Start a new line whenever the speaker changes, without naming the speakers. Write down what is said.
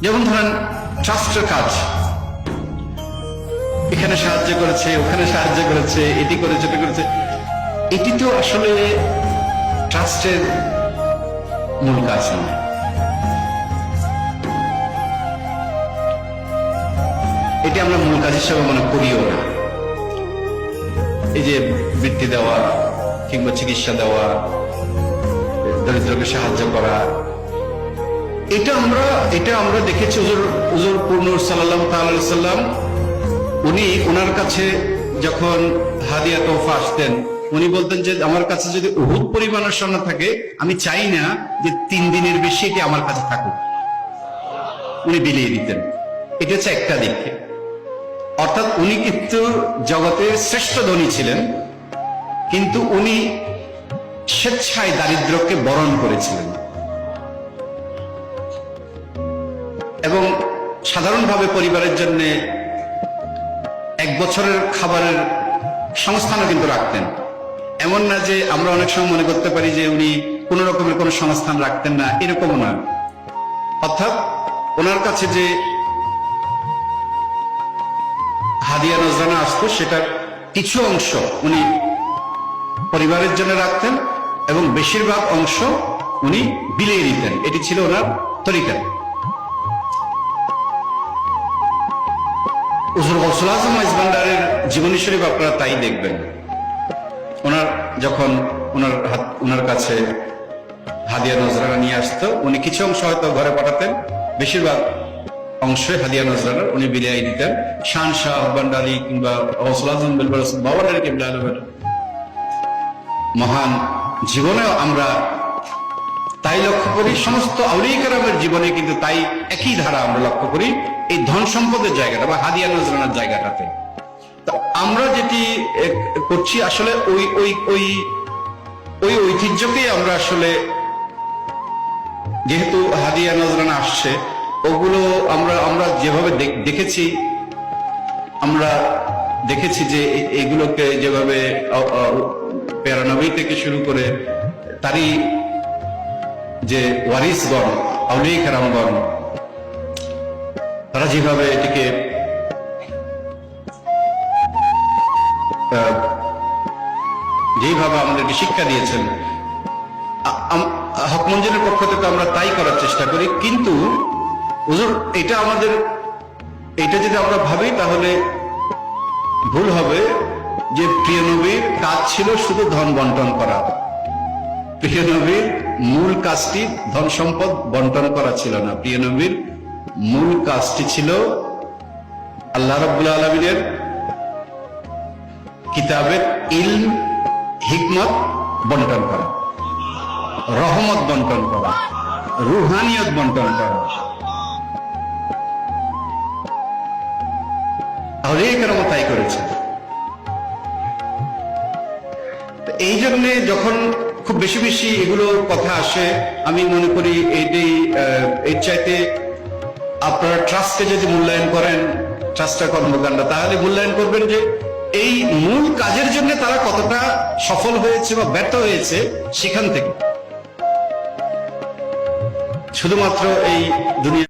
যেমন ধরেন ট্রাস্টের কাজ, এখানে সাহায্য করেছে, ওখানে সাহায্য করেছে, এটি করেছে, এটি করেছে, এটি তো আসলে ট্রাস্টের মূল কাজ নয়। এটি আমরা মূল কাজ হিসেবে মনে করিও না। এই যে বৃত্তি দেওয়া কিংবা চিকিৎসা দেওয়া, দরিদ্রকে সাহায্য করা, এটা আমরা দেখেছি হুজুর পূর্ণুর সাল্লাল্লাহু তাআলা আলাইহি সাল্লাম উনি ওনার কাছে যখন হাদিয়া তোহফা আসতেন, উনি বলতেন যে আমার কাছে যদি উহুদ পরিমাণের সোনা থাকে, আমি চাই না যে 3 দিনের বেশি এটি আমার কাছে থাকুক, উনি বিলিয়ে দিতেন। এটা হচ্ছে একটা দিক। অর্থাৎ উনি কিন্তু জগতের শ্রেষ্ঠ ধনী ছিলেন, কিন্তু উনি স্বেচ্ছায় দারিদ্র্যকে বরণ করেছিলেন এবং সাধারণভাবে পরিবারের জন্য 1 বছরের খাবারের সংস্থানও কিন্তু রাখতেন। এমন না যে আমরা অনেক সময় মনে করতে পারি যে উনি কোন রকমের কোন সংস্থান রাখতেন না, এরকমও না। অর্থাৎ ওনার কাছে যে হাদিয়া নজরানা আসতো, সেটার কিছু অংশ উনি পরিবারের জন্য রাখতেন এবং বেশিরভাগ অংশ উনি বিলিয়ে দিতেন। এটি ছিল ওনার তরিকা। হুজুর গৌসুল আজম মাইজভান্ডারের জীবনী শরীফ আপনারা তাই দেখবেন। যখন ওনার কাছে হাদিয়া নজরানা নিয়ে আসতো, উনি কিছু অংশ হয়তো ঘরে পাঠাতেন, বেশিরভাগ অংশে হাদিয়া নজরানা উনি বিলিয়ে দিতেন। শান শাহ ভান্ডারী কিংবা গৌসুল আজম বাবানের কিবলা আলমের মহান জীবনেও আমরা তাই লক্ষ্য করি, সমস্ত আউলিয়া কেরামের জীবনে কিন্তু তাই একই ধারা আমরা লক্ষ্য করি, এই ধন সম্পদের জায়গাটা বা হাদিয়া নজরানার জায়গাটাতে। আমরা যেটি করছি আসলে ওই ঐতিহ্যকে আমরা আসলে, যেহেতু হাদিয়া নজরানা আসছে, ওগুলো আমরা যেভাবে দেখেছি, আমরা দেখেছি যে এগুলোকে যেভাবে প্যারা নবী থেকে শুরু করে তারই যে ওয়ারিসগণ, আউলিয়া কেরামগণ, তারা যেভাবে এটিকে যেভাবে আমাদেরকে শিক্ষা দিয়েছেন, হক মঞ্জিলের পক্ষ থেকে আমরা তাই করার চেষ্টা করি। কিন্তু হুজুর এটা যদি আমরা ভাবি তাহলে ভুল হবে যে প্রিয় নবীর কাজ ছিল শুধু ধন বন্টন করা। প্রিয় নবীর মূল কাজটি ধন সম্পদ বন্টন করা ছিল না। প্রিয় নবীর মূল কাজটি ছিল আল্লাহ রাব্বুল আলামিনের কিতাবের ইলম, হিকমত বন্টন করা, রহমত বন্টন করা, রুহানিয়ত বন্টন করা। আউলিয়া কেরাম তাই করেছে। এই জন্য যখন খুব বেশি বেশি এগুলো কথা আসে, আমি মনে করি এর চাইতে আপনারা ট্রাস্টকে যদি মূল্যায়ন করেন, ট্রাস্টের কর্মকাণ্ড, তাহলে মূল্যায়ন করবেন যে এই মূল কাজের জন্য তারা কতটা সফল হয়েছে বা ব্যর্থ হয়েছে, সেখান থেকে। শুধুমাত্র এই দুনিয়া